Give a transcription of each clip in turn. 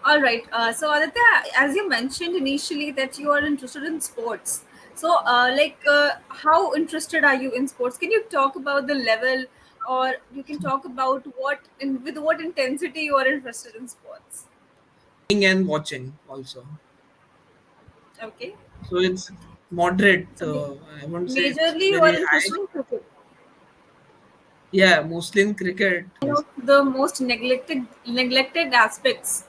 All right. So Aditya, as you mentioned initially that you are interested in sports. So, how interested are you in sports? Can you talk about the level, or you can talk about with what intensity you are interested in sports? And watching also. Okay. So it's moderate. So, I won't say it's majorly you very are high. interested in cricket. Yeah, mostly in cricket. One Yes. of the most neglected aspects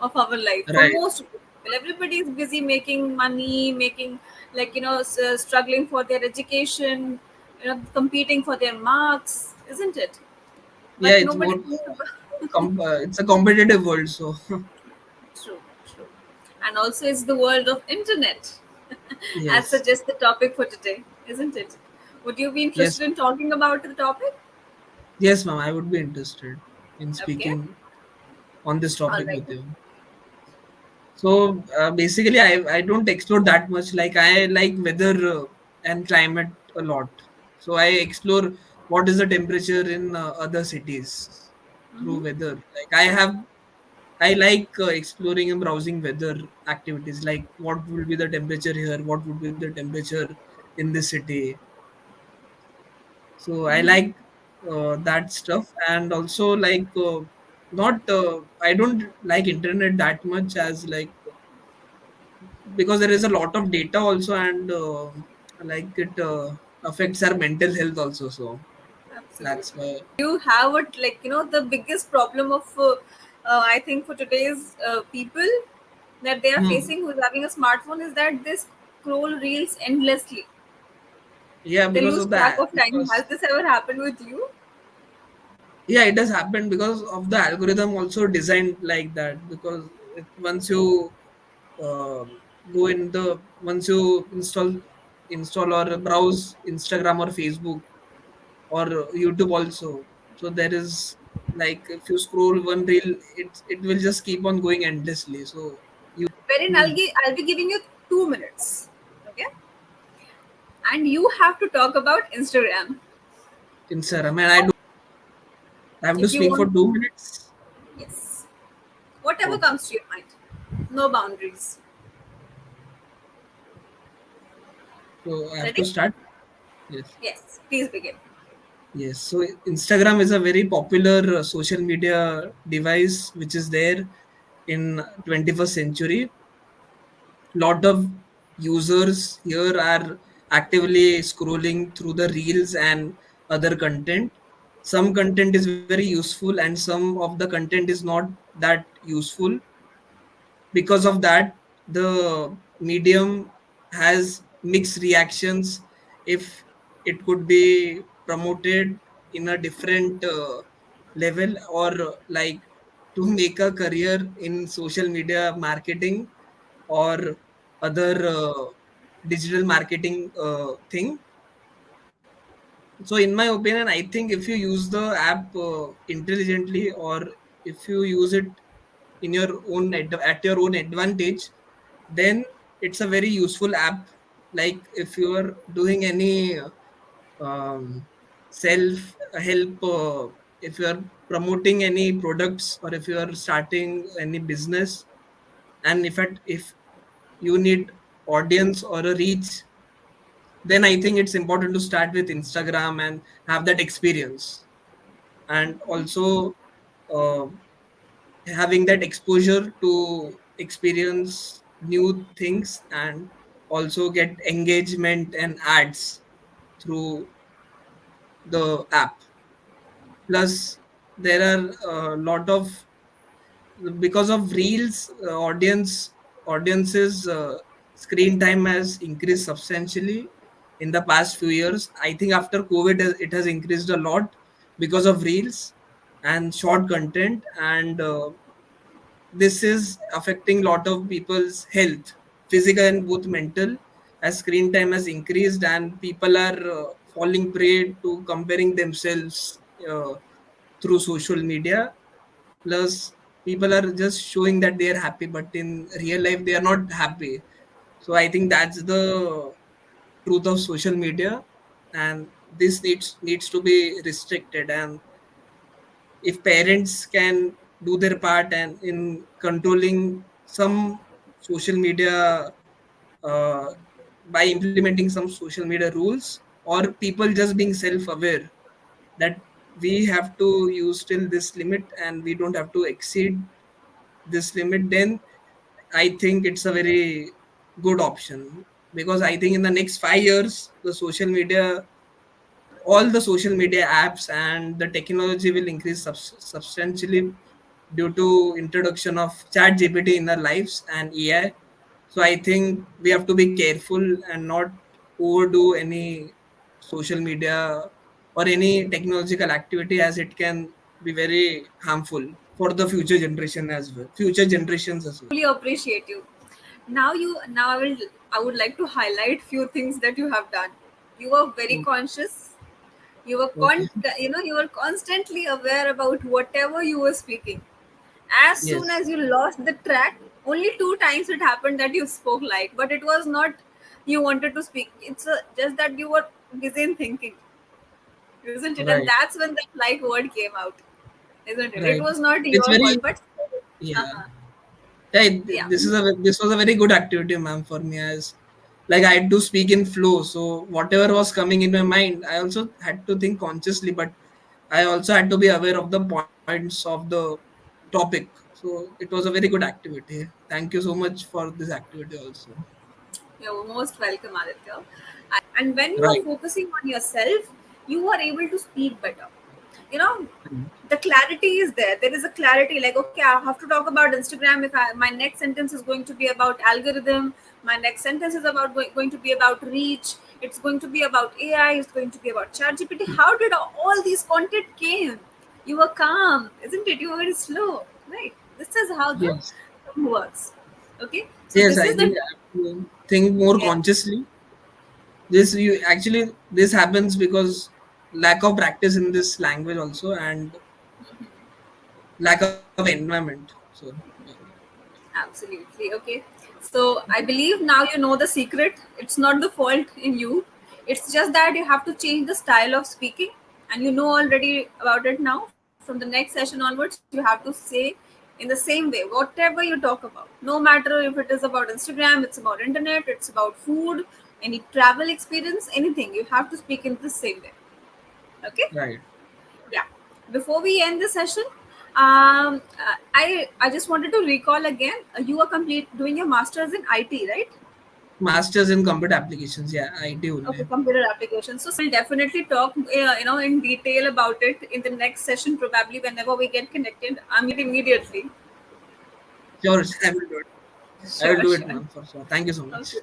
of our life for Right. most people. Everybody is busy making money, making struggling for their education, competing for their marks, isn't it? Yeah, But it's nobody more. thinks about It's a competitive world. So true, true. And also it's the world of internet, as yes, suggests the topic for today, isn't it? Would you be yes, interested in talking about the topic? yes, ma'am. I would be interested in Okay. speaking on this All topic right. with you. So basically, I don't explore that much. Like I like weather and climate a lot. So I explore what is the temperature in other cities through weather. Like I like exploring and browsing weather activities. Like what will be the temperature here? What would be the temperature in this city? So I like that stuff, and also like not. I don't like internet that much as like because there is a lot of data also, and like it affects our mental health also. So that's Absolutely. why. You have what, the biggest problem of, I think, for today's people that they are Hmm. facing who's having a smartphone is that they scroll reels endlessly. Yeah, They because lose of track that. of time. Because Has this ever happened with you? yeah, it has happened because of the algorithm also designed like that. Because once you go in the once you install or browse Instagram or Facebook or YouTube also. So there is like if you scroll one reel, it will just keep on going endlessly. So you Wherein I'll be giving you 2 minutes, okay, and you have to talk about Instagram. Instagram and I have to If you speak for want, 2 minutes. yes, whatever Okay, comes to your mind, no boundaries. so I have to Ready? start. Yes. Yes, please begin. Yes, so Instagram is a very popular social media device which is there in 21st century. Lot of users here are actively scrolling through the reels and other content. Some content is very useful and some of the content is not that useful. Because of that, the medium has mixed reactions. If it could be promoted in a different level, or like to make a career in social media marketing or other digital marketing thing. So in my opinion, I think if you use the app intelligently, or if you use it in your own at your own advantage, then it's a very useful app. Like if you are doing any um, self help, if you are promoting any products, or if you are starting any business, and if you need audience or a reach, then I think it's important to start with Instagram and have that experience, and also uh, having that exposure to experience new things, and also get engagement and ads through the app. Plus there are a lot of, because of reels, audiences screen time has increased substantially in the past few years. I think after COVID it has increased a lot because of reels and short content, and this is affecting lot of people's health, physical and both mental, as screen time has increased and people are falling prey to comparing themselves through social media. Plus people are just showing that they are happy, but in real life they are not happy. So I think that's the truth of social media, and this needs to be restricted. And if parents can do their part and in controlling some social media uh, by implementing some social media rules, or people just being self-aware that we have to use till this limit and we don't have to exceed this limit, then I think it's a very good option. Because I think in the next 5 years the social media, all the social media apps and the technology will increase substantially due to introduction of chat gpt in our lives and ai. So I think we have to be careful and not overdo any social media or any technological activity, as it can be very harmful for the future generation as well, future generations as well. Truly appreciate you. Now I would like to highlight few things that you have done. You were very Okay. conscious. You were Okay. you were constantly aware about whatever you were speaking. As soon Yes. as you lost the track, only two times it happened that you spoke light, but it was not you wanted to speak. Just that you were busy in thinking, isn't it? And Right. that's when that light word came out, isn't it? It Right. was not It's your very, fault, but yeah. uh-huh. Hey, Yeah. this was a very good activity, ma'am, for me, as like I had to speak in flow. So whatever was coming in my mind, I also had to think consciously, but I also had to be aware of the points of the topic. So it was a very good activity. Thank you so much for this activity also. You're most welcome, Aditya. And when you are Right. focusing on yourself, you are able to speak better. You know, the clarity is there. There is a clarity like, okay, I have to talk about Instagram. If my next sentence is going to be about algorithm, my next sentence is going to be about reach. It's going to be about AI. It's going to be about ChatGPT. How did all these content came? You were calm, isn't it? You were very slow, right? This is how the Yes. thing works. Okay, so Yes, this I is the think I have to think more yeah. consciously. This you actually this happens because lack of practice in this language also, and lack of environment. So yeah. Absolutely. Okay. So I believe now you know the secret. It's not the fault in you. It's just that you have to change the style of speaking, and you know already about it now. From the next session onwards, you have to say in the same way whatever you talk about. No matter if it is about Instagram, it's about internet, it's about food, any travel experience, anything. You have to speak in the same way. Okay. Right. Yeah. Before we end the session, I just wanted to recall again. You are complete doing your masters in IT, right? Masters in computer applications. Yeah, IT Okay, only. computer applications. So we'll definitely talk, in detail about it in the next session. Probably whenever we get connected, I'm immediately. Sure, I will do it. I will Sure, do it, sure. ma'am, for sure. Thank you so Okay. much.